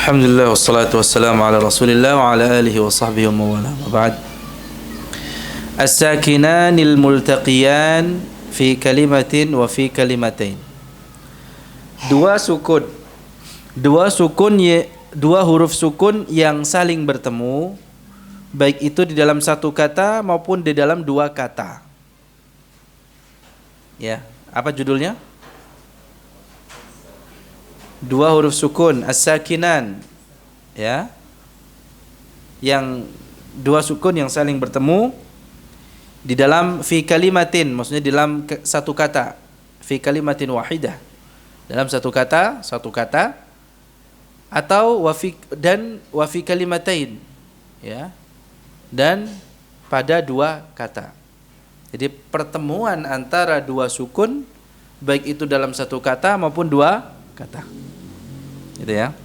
Alhamdulillah wassalatu wassalamu ala Rasulillah wa ala alihi wa sahbihi wa mawala. Ba'd. As-sakinanil multaqiyan fi kalimatin wa fi kalimatain. Dua huruf sukun yang saling bertemu, baik itu di dalam satu kata maupun di dalam dua kata. Ya, apa judulnya? Dua huruf sukun, as-sakinan, ya, yang dua sukun yang saling bertemu di dalam fi kalimatin, maksudnya di dalam satu kata, fi kalimatin wahidah, dalam satu kata, atau wa fi kalimatain, ya, dan pada dua kata. Jadi pertemuan antara dua sukun, baik itu dalam satu kata maupun dua kata. Gitu ya.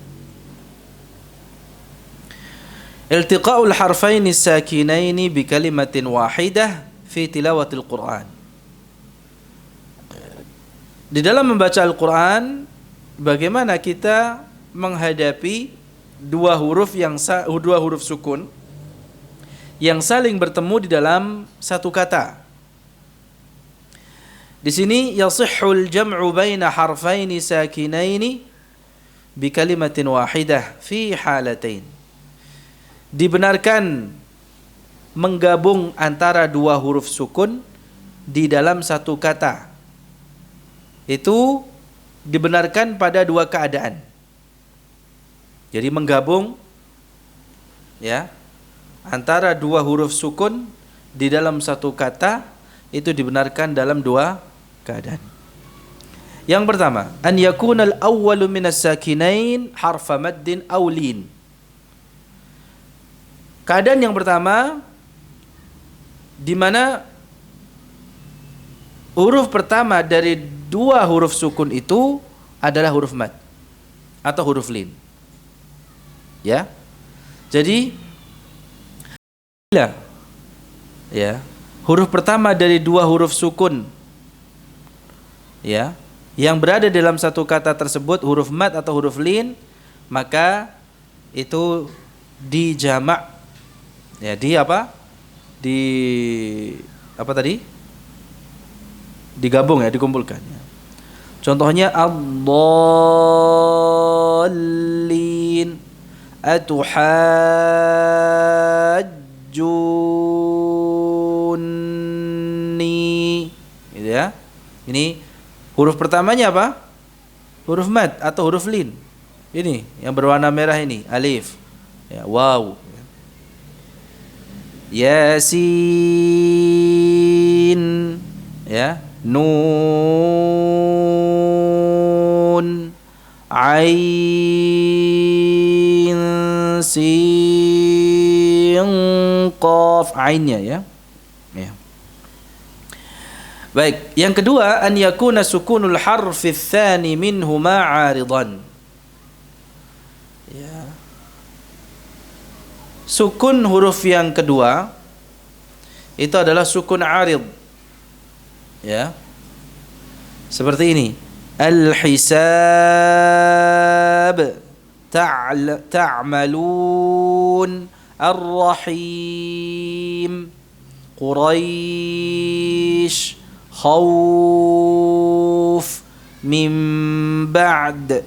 Iltiqa'ul harfaini sakinaini bi kalimatin wahidah fi tilawatil Qur'an. Di dalam membaca Al-Qur'an, bagaimana kita menghadapi dua huruf sukun yang saling bertemu di dalam satu kata. Di sini yasihhul jam'u baina harfaini sakinaini bi kalimatin wahidah fi halatain. Dibenarkan menggabung antara dua huruf sukun di dalam satu kata. Itu dibenarkan pada dua keadaan. Jadi menggabung, ya, antara dua huruf sukun di dalam satu kata itu dibenarkan dalam dua keadaan. Yang pertama, an yakunal awwalu minas sakinain harfa maddin aw lin. Keadaan yang pertama di mana huruf pertama dari dua huruf sukun itu adalah huruf mad atau huruf lin. Ya. Jadi ya, huruf pertama dari dua huruf sukun, ya, yang berada dalam satu kata tersebut huruf mad atau huruf lin, maka itu dijamak, ya, digabung, ya, dikumpulkan, ya. Contohnya ad-dallin, atuhajjunni, gitu ya. Ini huruf pertamanya apa? Huruf mad atau huruf lin. Ini yang berwarna merah ini, alif, ya, waw, yasin, ya, nun, ain, sin, qaf, ainnya, ya. Ya. Baik, yang kedua, an yakuna sukunul harfi tsani minhuma 'aridan. Ya. Sukun huruf yang kedua itu adalah sukun 'arid. Ya. Seperti ini. Al-hisab, ta'malun, ar-rahim, Quraisy, khawf, min ba'd,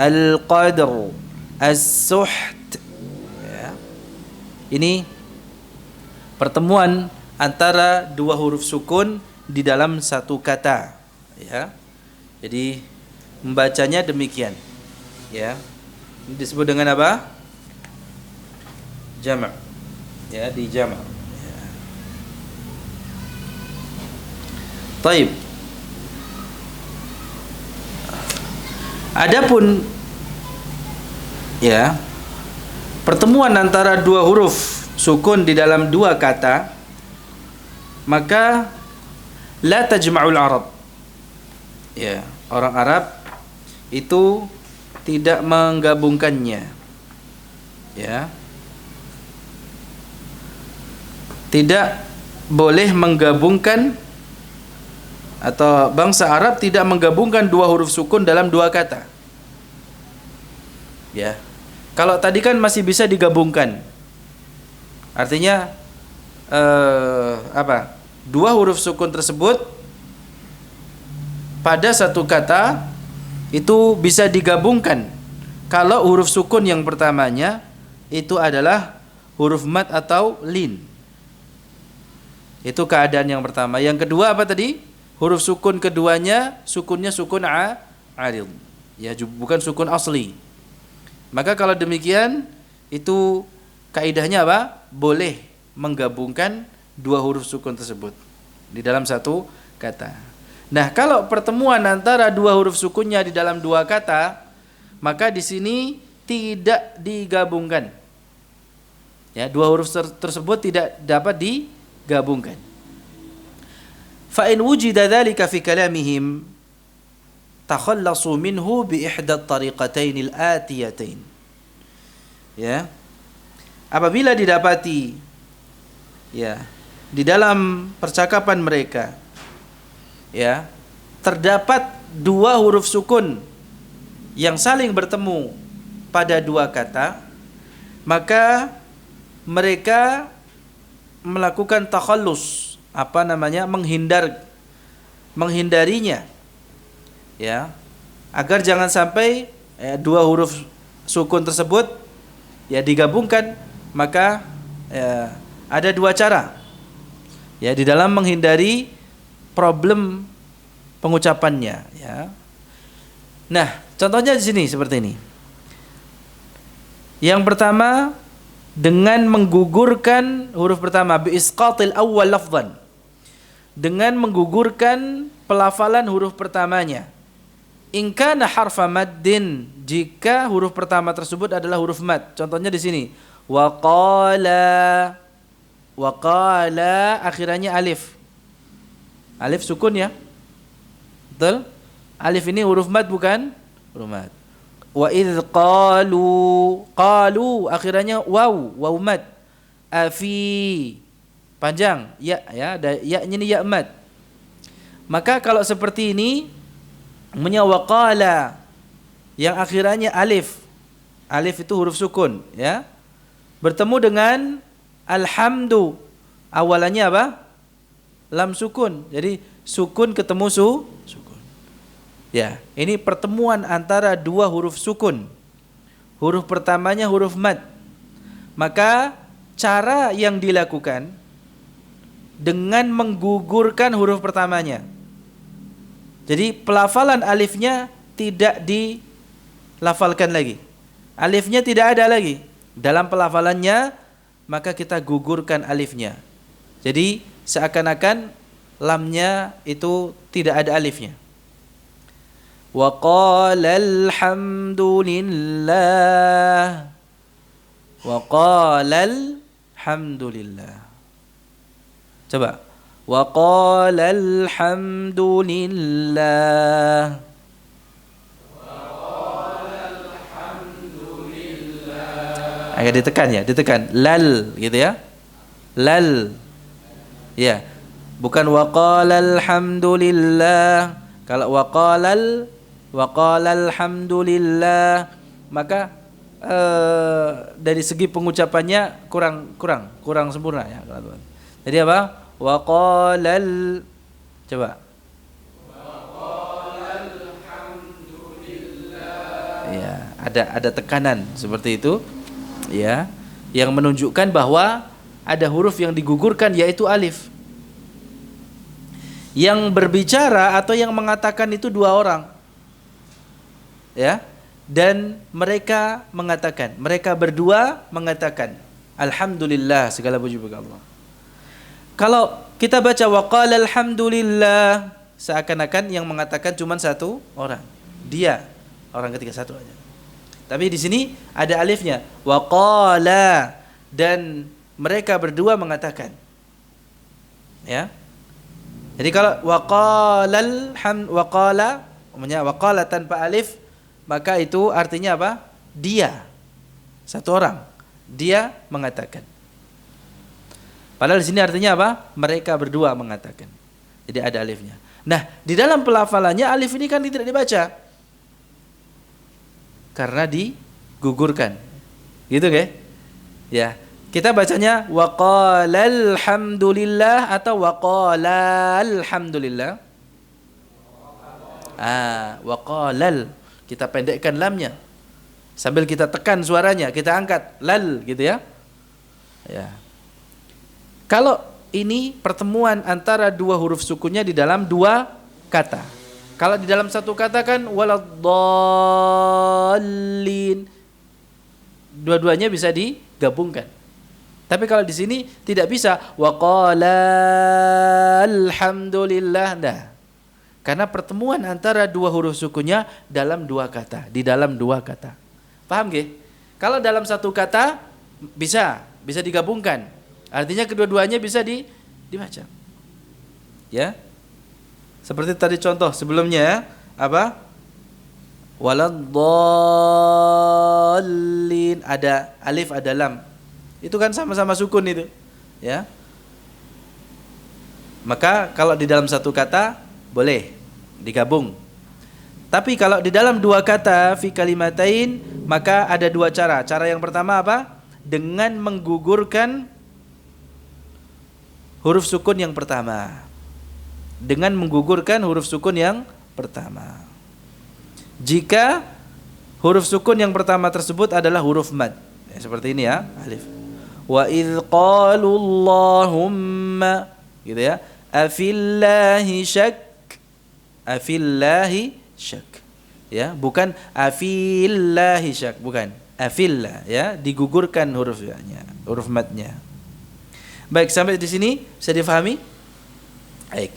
al-qadr, as-suht, ya. Ini pertemuan antara dua huruf sukun di dalam satu kata, ya. Jadi membacanya demikian, ya. Ini disebut dengan apa? Jama', ya, di jama'. Taib. Adapun, ya, pertemuan antara dua huruf sukun di dalam dua kata, maka la tajma'ul Arab. Ya, orang Arab itu tidak menggabungkannya. Ya. Tidak boleh menggabungkan, atau bangsa Arab tidak menggabungkan dua huruf sukun dalam dua kata. Ya. Kalau tadi kan masih bisa digabungkan. Artinya dua huruf sukun tersebut pada satu kata itu bisa digabungkan. Kalau huruf sukun yang pertamanya itu adalah huruf mad atau lin. Itu keadaan yang pertama. Yang kedua apa tadi? Huruf sukun keduanya sukunnya sukun arid. Ya, bukan sukun asli. Maka kalau demikian itu kaidahnya apa? Boleh menggabungkan dua huruf sukun tersebut di dalam satu kata. Nah, kalau pertemuan antara dua huruf sukunnya di dalam dua kata, maka di sini tidak digabungkan. Ya, dua huruf tersebut tidak dapat digabungkan. Fa in wujida dzalika fi kalamihim takhallasu minhu bi ihda at-tariqatain al-atiyatain. Ya. Apabila didapati ya di dalam percakapan mereka ya terdapat dua huruf sukun yang saling bertemu pada dua kata, maka mereka melakukan takhallus, menghindarinya ya, agar jangan sampai dua huruf sukun tersebut ya digabungkan. Maka ada dua cara ya di dalam menghindari problem pengucapannya ya. Nah, contohnya di sini seperti ini. Yang pertama dengan menggugurkan huruf pertama bi isqatil awwal lafdhan. Dengan menggugurkan pelafalan huruf pertamanya. In kana harfa maddin, jika huruf pertama tersebut adalah huruf mad. Contohnya di sini. Waqala akhirannya alif. Alif sukun ya. Betul? Alif ini huruf mad bukan? Huruf mad. Wa idz qalu akhirannya waw mad. Afi panjang ya ada ya-nya ini ya mad. Maka kalau seperti ini waqala yang akhirannya alif. Alif itu huruf sukun ya. Bertemu dengan alhamdu. Awalannya apa? Lam sukun. Jadi sukun ketemu sukun. Ya, ini pertemuan antara dua huruf sukun. Huruf pertamanya huruf mad. Maka cara yang dilakukan dengan menggugurkan huruf pertamanya. Jadi pelafalan alifnya tidak dilafalkan lagi. Alifnya tidak ada lagi dalam pelafalannya, maka kita gugurkan alifnya. Jadi seakan-akan lamnya itu tidak ada alifnya. Wa qala alhamdulillah. Wa qala alhamdulillah. Coba. Wa qala alhamdulillah. Agak ditekan lal gitu ya. Lal. Ya. Bukan waqala alhamdulillah. Kalau waqala alhamdulillah, maka dari segi pengucapannya kurang sempurna ya, teman-teman. Jadi apa? Waqala coba. Waqala alhamdulillah. Ya, ada tekanan seperti itu. Ya, yang menunjukkan bahwa ada huruf yang digugurkan yaitu alif. Yang berbicara atau yang mengatakan itu dua orang. Ya. Dan mereka berdua mengatakan alhamdulillah, segala puji bagi Allah. Kalau kita baca waqala alhamdulillah, seakan-akan yang mengatakan cuma satu orang. Dia orang ketiga satu aja. Tapi di sini ada alifnya. Waqala, dan mereka berdua mengatakan. Ya. Jadi kalau waqala tanpa alif, maka itu artinya apa? Dia. Satu orang. Dia mengatakan. Padahal di sini artinya apa? Mereka berdua mengatakan. Jadi ada alifnya. Nah, di dalam pelafalannya alif ini kan tidak dibaca. Karena digugurkan. Gitu kan? Ya. Kita bacanya waqala alhamdulillah atau waqala alhamdulillah. Waqalal. Kita pendekkan lamnya. Sambil kita tekan suaranya, kita angkat lal gitu ya. Ya. Kalau ini pertemuan antara dua huruf sukunnya di dalam dua kata. Kalau di dalam satu kata kan waladdallin. Dua-duanya bisa digabungkan. Tapi kalau di sini tidak bisa waqala alhamdulillah. Nah. Karena pertemuan antara dua huruf sukunnya dalam dua kata, di dalam dua kata. Paham nggih? Kalau dalam satu kata bisa digabungkan. Artinya kedua-duanya bisa dibaca. Ya. Seperti tadi contoh sebelumnya apa? Waladdallin, ada alif ada lam. Itu kan sama-sama sukun itu, ya. Maka kalau di dalam satu kata boleh digabung. Tapi kalau di dalam dua kata fi kalimatain, maka ada dua cara. Cara yang pertama apa? Dengan menggugurkan huruf sukun yang pertama. Dengan menggugurkan huruf sukun yang pertama. Jika huruf sukun yang pertama tersebut adalah huruf mad. Ya, seperti ini ya, alif. Wa idz qalu Allahumma, gitu ya. Afillahi syak. Afillahi syak. Ya, bukan afillahi syak, bukan. Afillah, ya, digugurkan hurufnya, huruf madnya. Baik, sampai di sini bisa difahami? Baik.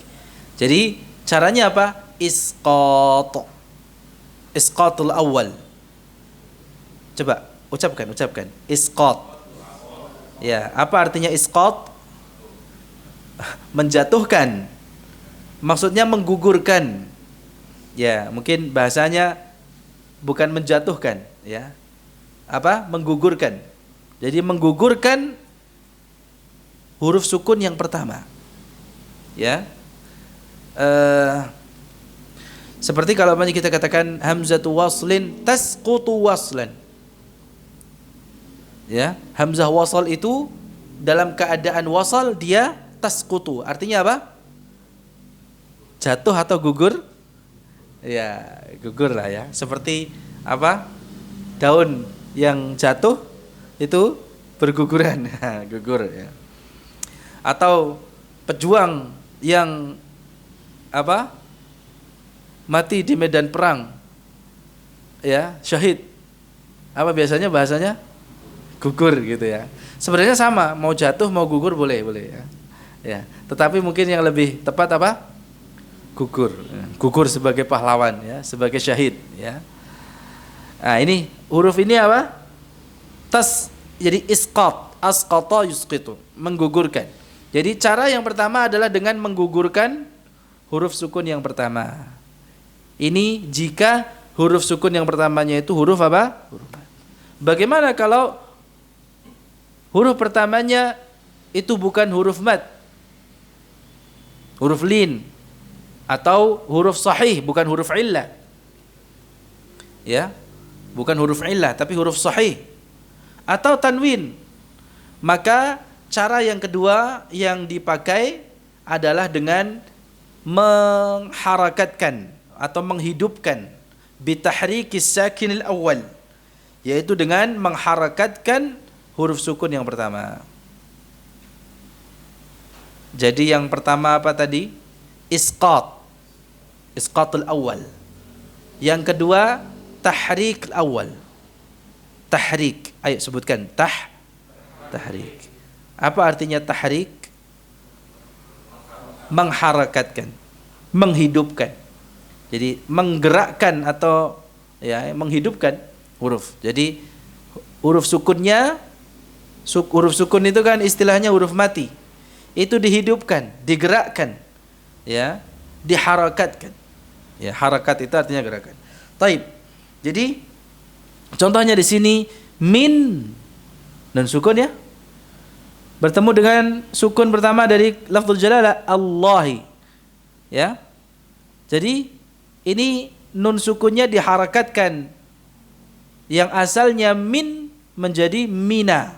Jadi caranya apa? Isqat. Isqatul awal. Coba ucapkan. Isqat. Ya, apa artinya isqat? Menjatuhkan. Maksudnya menggugurkan. Ya, mungkin bahasanya bukan menjatuhkan, ya. Apa? Menggugurkan. Jadi menggugurkan huruf sukun yang pertama. Ya. Seperti kalau kita katakan hamzatu waslin tasqutu waslan. Ya, hamzah wasal itu dalam keadaan wasal dia tasqutu. Artinya apa? Jatuh atau gugur? Ya, gugur lah ya. Seperti apa? Daun yang jatuh itu berguguran. Gugur ya. Atau pejuang yang apa? Mati di medan perang. Ya, syahid. Apa biasanya bahasanya? Gugur gitu ya. Sebenarnya sama, mau jatuh mau gugur boleh ya. Ya, tetapi mungkin yang lebih tepat apa? Gugur. Gugur sebagai pahlawan ya, sebagai syahid ya. Nah, ini huruf ini apa? Jadi isqat, asqata yusqitu, menggugurkan. Jadi cara yang pertama adalah dengan menggugurkan huruf sukun yang pertama. Ini jika huruf sukun yang pertamanya itu huruf apa? Huruf. Bagaimana kalau huruf pertamanya itu bukan huruf mad, huruf lin, atau huruf sahih, bukan huruf illah. Ya, bukan huruf illah, tapi huruf sahih. Atau tanwin. Maka cara yang kedua yang dipakai adalah dengan mengharakatkan atau menghidupkan bitahrikis sakinil awal, yaitu dengan mengharakatkan huruf sukun yang pertama. Jadi yang pertama apa tadi? Isqat. Isqatul awal. Yang kedua tahrik awal. Tahrik. Ayo sebutkan. Tahrik. Apa artinya tahrik? Mengharakatkan, menghidupkan. Jadi menggerakkan atau ya menghidupkan huruf. Jadi huruf sukunnya, huruf sukun itu kan istilahnya huruf mati. Itu dihidupkan, digerakkan, ya, diharakatkan. Ya, harakat itu artinya gerakan. Taib. Jadi contohnya di sini min dan sukun ya. Bertemu dengan sukun pertama dari lafzul jalalah Allahi. Ya. Jadi ini nun sukunnya diharakatkan. Yang asalnya min menjadi mina.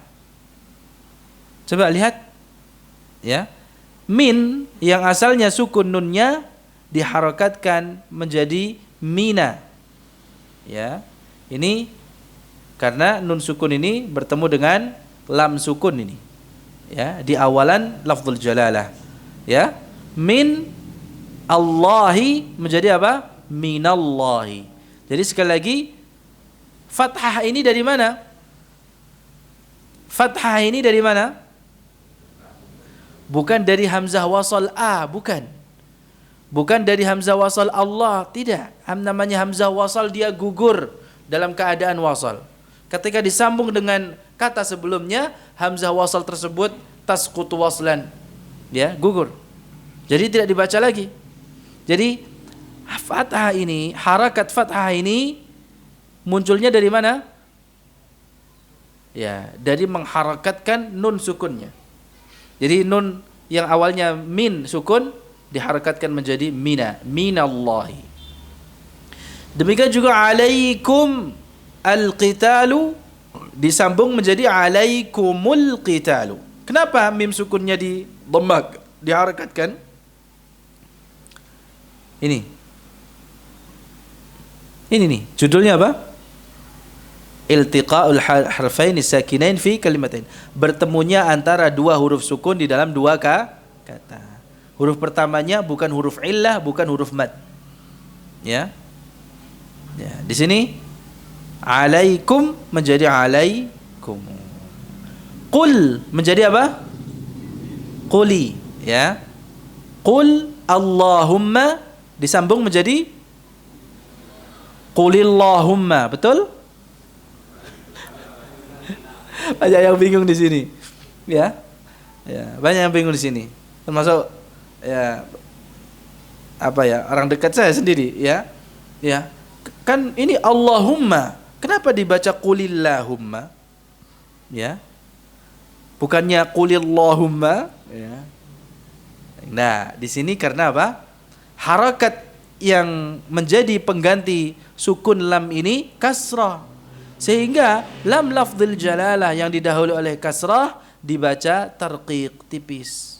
Coba lihat ya. Min yang asalnya sukun nunnya diharakatkan menjadi mina. Ya. Ini karena nun sukun ini bertemu dengan lam sukun ini. Ya, di awalan lafzul jalalah. Ya. Min Allahi menjadi apa? Minallahi. Jadi sekali lagi fathah ini dari mana? Fathah ini dari mana? Bukan dari hamzah wasal a, bukan. Bukan dari hamzah wasal Allah, tidak. Namanya hamzah wasal dia gugur dalam keadaan wasal. Ketika disambung dengan kata sebelumnya, hamzah wasal tersebut tasqutu waslan. Ya, gugur. Jadi tidak dibaca lagi. Jadi fathah ini, harakat fathah ini munculnya dari mana? Ya, dari mengharakatkan nun sukunnya. Jadi nun yang awalnya min sukun diharakatkan menjadi mina, minallahi. Demikian juga alaikum al-qitalu disambung menjadi alaikumul qitalu. Kenapa mim sukunnya di dhamma diharakatkan? Ini nih, judulnya apa? Iltiqa'ul harfain sakinain fi kalimatain. Bertemunya antara dua huruf sukun di dalam dua kata. Huruf pertamanya bukan huruf illah, bukan huruf mad. Ya. Ya, di sini alaikum menjadi alaikum. Qul menjadi apa? Quli, ya. Qul Allahumma disambung menjadi Qulillahumma, betul? Banyak yang bingung di sini, ya, banyak yang bingung di sini, termasuk ya apa ya orang dekat saya sendiri, ya, kan ini Allahumma, kenapa dibaca Qulillahumma, ya, bukannya Qulillahumma, ya. Nah, di sini karena apa? Harakat yang menjadi pengganti sukun lam ini kasrah. Sehingga lam lafzul jalalah yang didahului oleh kasrah dibaca tarqiq tipis.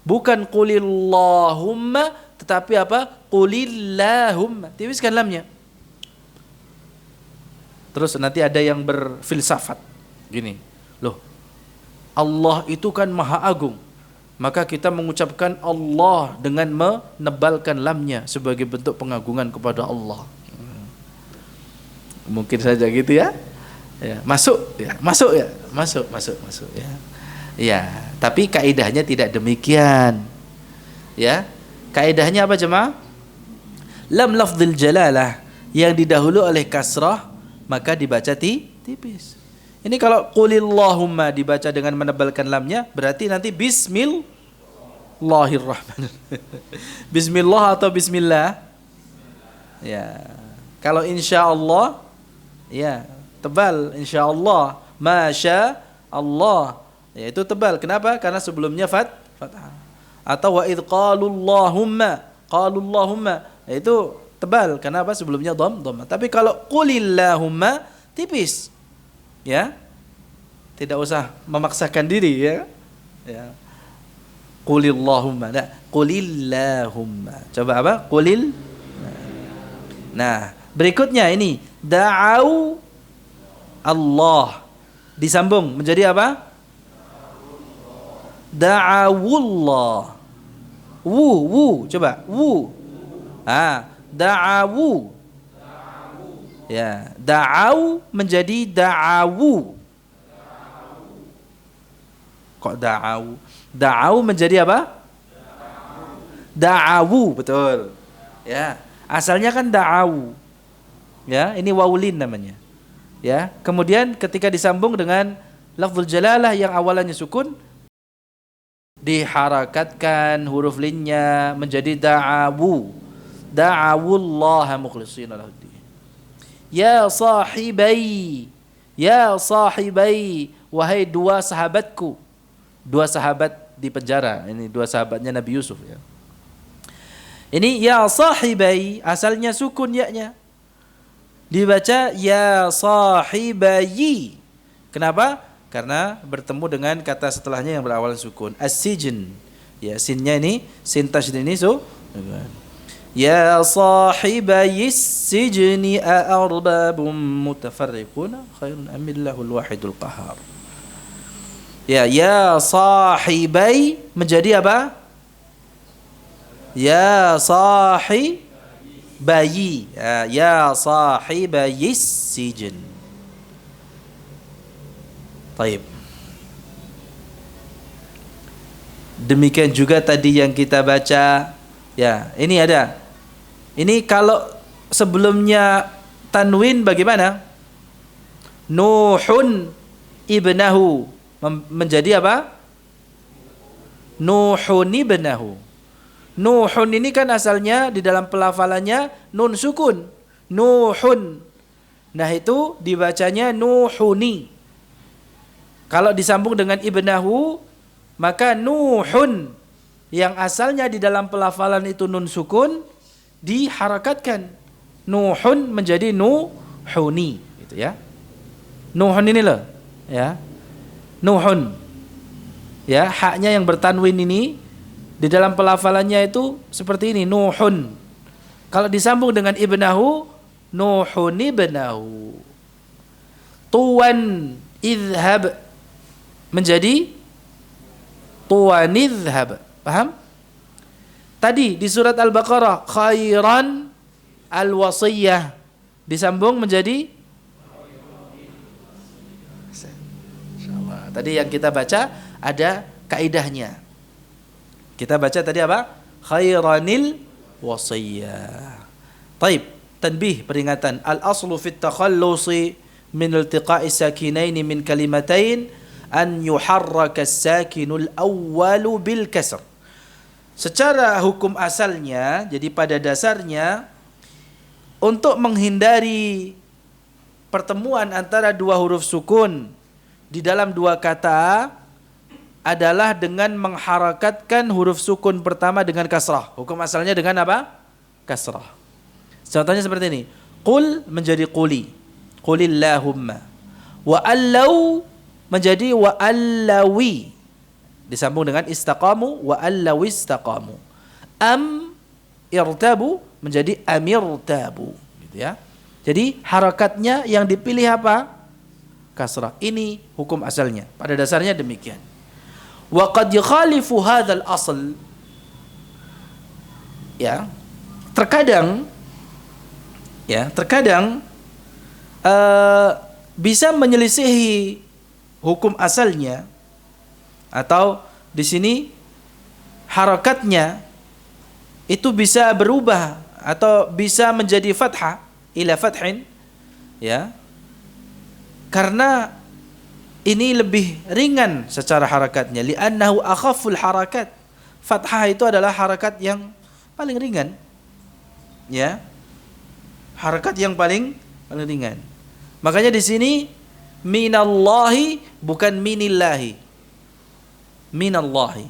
Bukan qulillahumma tetapi apa? Qulillahumma. Tipiskan lamnya. Terus nanti ada yang berfilsafat gini. Loh, Allah itu kan maha agung. Maka kita mengucapkan Allah dengan menebalkan lamnya sebagai bentuk pengagungan kepada Allah. Mungkin saja gitu ya. Ya, masuk ya, ya. Tapi kaidahnya tidak demikian. Ya. Kaidahnya apa jemaah? Lam lafzul jalalah yang didahului oleh kasrah maka dibaca tipis. Ini kalau qulillahumma dibaca dengan menebalkan lamnya berarti nanti bismillahirrahmanirrahim. Bismillah atau bismillah? Ya. Kalau insyaallah ya, tebal insyaallah, masya Allah. Ya, itu tebal. Kenapa? Karena sebelumnya fathah. Atau wa idz qalullahumma, ya, itu tebal. Kenapa? Sebelumnya dhamma. Tapi kalau qulillahumma tipis. Ya. Tidak usah memaksakan diri, ya. Ya. Qulillahumma. Nah, qulillahumma. Coba apa? Qulil. Nah, berikutnya ini da'au Allah disambung menjadi apa? Da'awullah. Wu, coba. Wu. Da'awu. Ya, da'au menjadi da'awu. Kok da'au? Da'au menjadi apa? Da'awu, betul. Ya, asalnya kan da'awu. Ya, ini wawulin namanya. Ya, kemudian ketika disambung dengan lafzul jalalah yang awalannya sukun diharakatkan huruf linnya menjadi da'awu. Da'awullaha mukhlishina lahuddin. Ya sahibai, wahai dua sahabatku. Dua sahabat di penjara. Ini dua sahabatnya Nabi Yusuf, ya. Ini ya sahibai asalnya sukun ya-nya. Dibaca ya sahibayi. Kenapa? Karena bertemu dengan kata setelahnya yang berawalan sukun. As-sijn. Ya, sinnya ini, sin tasydid ini ya sahibayis sijni a'arbabum mutafarriquna khairun amillahul wahidul qahar. Ya sahibai menjadi apa? Ya sahibayi. Ya sahibayis sijn. Taib. Demikian juga tadi yang kita baca. Ya, ini ada. Ini kalau sebelumnya tanwin bagaimana? Nuhun ibnahu menjadi apa? Nuhun ibnahu. Nuhun ini kan asalnya di dalam pelafalannya nun sukun. Nuhun. Nah itu dibacanya nuhuni. Kalau disambung dengan ibnahu, maka nuhun yang asalnya di dalam pelafalan itu nun sukun diharakatkan. Nuhun menjadi nuhuni, gitu ya. Nuhun ini loh, ya. Nuhun. Ya, haknya yang bertanwin ini di dalam pelafalannya itu seperti ini, nuhun. Kalau disambung dengan ibnahu, nuhun ibnahu. Tuwan idhab menjadi tuwanidhhab. Paham? Tadi di surat Al-Baqarah khairan al-wasiyah disambung menjadi insyaallah. Tadi yang kita baca ada kaidahnya. Kita baca tadi apa? Khairanil wasiyah. Taib, tanbih, peringatan. Al-aslu fit takhallusi min iltiqa'i sakinaini min kalimatain an yuharraka as-sakinul awwalu bil kasr. Secara hukum asalnya, jadi pada dasarnya untuk menghindari pertemuan antara dua huruf sukun di dalam dua kata adalah dengan mengharakatkan huruf sukun pertama dengan kasrah. Hukum asalnya dengan apa? Kasrah. Contohnya seperti ini. Qul menjadi quli. Qulillahumma. Wa allau menjadi wa allawi, disambung dengan istaqamu, wa allawi istaqamu. Am irtabu menjadi amirtabu, gitu ya. Jadi harakatnya yang dipilih apa? Kasrah. Ini hukum asalnya. Pada dasarnya demikian. Wa qad yukhalifu hadzal asl. Ya. Terkadang bisa menyelisihi hukum asalnya, atau di sini harakatnya itu bisa berubah atau bisa menjadi fathah ila fathin, ya, karena ini lebih ringan secara harakatnya, li'annahu akhaful harakat. Fathah itu adalah harakat yang paling ringan, ya, harakat yang paling ringan. Makanya di sini minallahi bukan minillahi. Minallahi.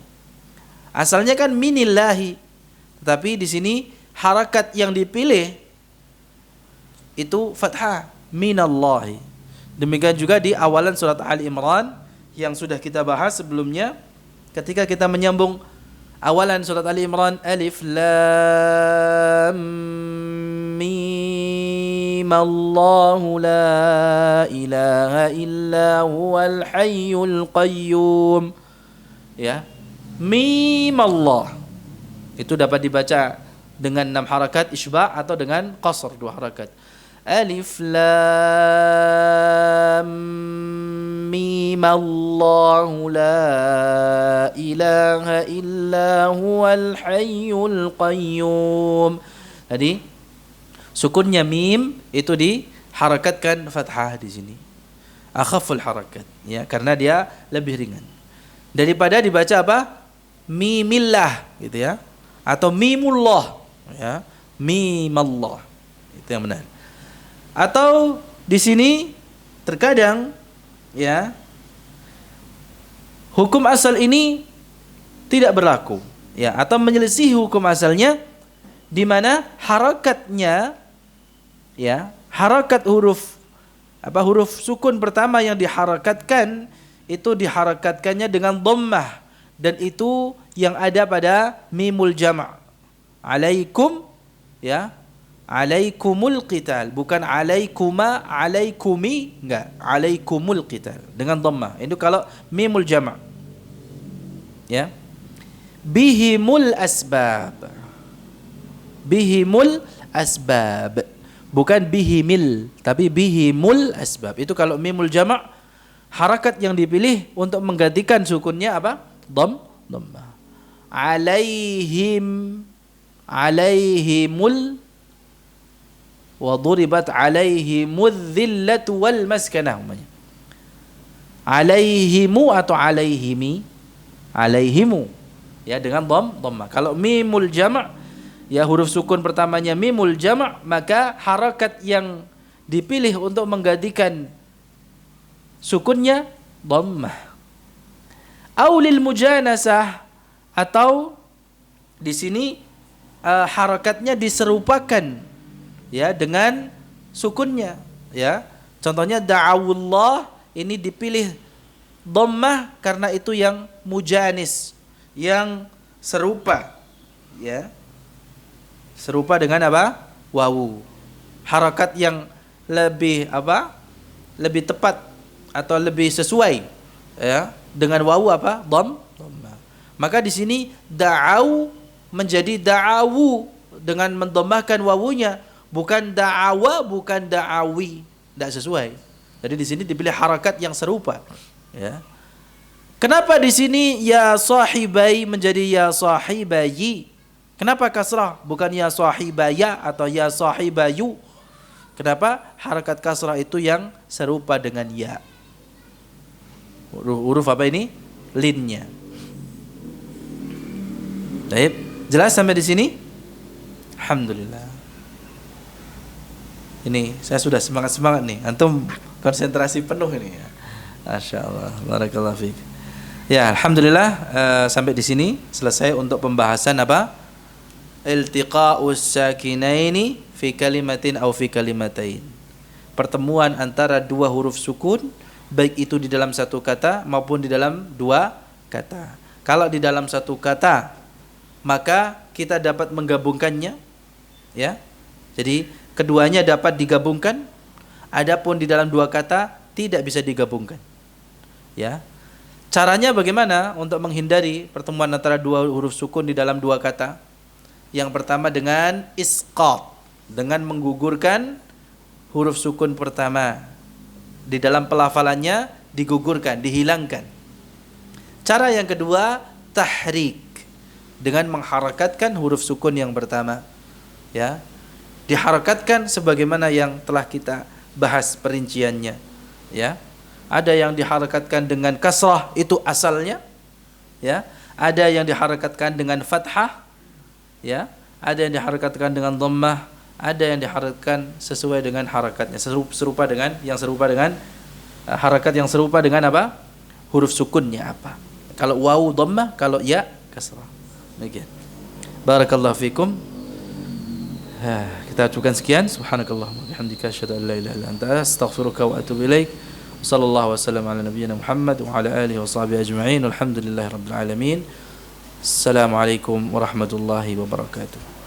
Asalnya kan minillahi. Tetapi di sini harakat yang dipilih itu fathah, minallahi. Demikian juga di awalan surat Ali Imran yang sudah kita bahas sebelumnya ketika kita menyambung awalan surat Ali Imran, alif lam mim, Allahu la ilaha illa huwal hayyul qayyum. Ya, mim Allah itu dapat dibaca dengan 6 harakat isba' atau dengan qasr 2 harakat. Alif lam mim, Allahu la ilaha illa huwal hayyul qayyum. Jadi sukunnya mim itu diharakatkan fathah di sini. Akhaful harakat, ya, karena dia lebih ringan daripada dibaca apa? Mimillah, gitu ya, atau mimullah, ya, mimallah. Itu yang benar. Atau di sini terkadang, ya, hukum asal ini tidak berlaku, ya, atau menyelisih hukum asalnya di mana harakatnya, ya, harakat huruf huruf sukun pertama yang diharakatkan itu diharakatkannya dengan dhammah, dan itu yang ada pada mimul jama'. Alaikum, ya. Alaikumul qital, bukan alaikuma, alaikumi, enggak. Alaikumul qital dengan dhammah. Itu kalau mimul jama'. Ya. Bihimul asbab. Bihimul asbab. Bukan bihimil, tapi bihimul asbab. Itu kalau mimul jama', harakat yang dipilih untuk menggantikan sukunnya apa? Dhammah. Alaihim, alaihimul, wa duribat alaihimudz dhillatu wal maskanah. Alaihimu atau alaihimi? Alaihimu. Ya, dengan dhammah. Kalau mimul jama', ya huruf sukun pertamanya mimul jama', maka harakat yang dipilih untuk menggantikan sukunnya dhammah. Aulil mujanasah, atau di sini harakatnya diserupakan ya dengan sukunnya, ya. Contohnya da'awullah, ini dipilih dhammah karena itu yang mujanis, yang serupa, ya. Serupa dengan apa? Wawu. Harakat yang lebih apa? Lebih tepat atau lebih sesuai, ya, dengan wawu apa? Dhammah. Maka di sini da'au menjadi da'awu dengan mendommahkan wawunya, bukan da'awa, bukan da'awi. Tidak sesuai. Jadi di sini dipilih harakat yang serupa, ya. Kenapa di sini ya sahibai menjadi ya sahibayi? Kenapa kasrah bukan ya sahibaya atau ya sahibayu? Kenapa harakat kasrah itu yang serupa dengan ya? Huruf apa ini? Linnya. Baik, jelas sampai di sini? Alhamdulillah. Ini saya sudah semangat nih. Antum konsentrasi penuh ini. Masya Allah. Barakallahu fiik. Ya, alhamdulillah, sampai di sini selesai untuk pembahasan apa? Iltiqa'us sakinaini fi kalimatin aw fi kalimatain. Pertemuan antara dua huruf sukun, baik itu di dalam satu kata maupun di dalam dua kata. Kalau di dalam satu kata, maka kita dapat menggabungkannya, ya. Jadi keduanya dapat digabungkan. Adapun di dalam dua kata tidak bisa digabungkan. Ya. Caranya bagaimana untuk menghindari pertemuan antara dua huruf sukun di dalam dua kata? Yang pertama dengan isqat, dengan menggugurkan huruf sukun pertama. Di dalam pelafalannya digugurkan, dihilangkan. Cara yang kedua, tahrik, dengan mengharakatkan huruf sukun yang pertama. Ya. Diharakatkan sebagaimana yang telah kita bahas perinciannya. Ya. Ada yang diharakatkan dengan kasrah, itu asalnya. Ya. Ada yang diharakatkan dengan fathah. Ya, ada yang diharakatkan dengan dhammah, ada yang diharakatkan sesuai dengan harakatnya, serupa dengan harakat yang serupa dengan apa? Huruf sukunnya apa? Kalau wawu dhammah, kalau ya kasrah. Demikian. Barakallahu fikum. Kita ajukan sekian. Subhanakallahumma bihamdika asyhadu an la ilaha illa anta astaghfiruka wa atubu ilaik. Sallallahu wasallam ala nabiyyina Muhammad wa ala alihi wa sahbihi ajma'in. Walhamdulillahirabbil alamin. Assalamualaikum warahmatullahi wabarakatuh.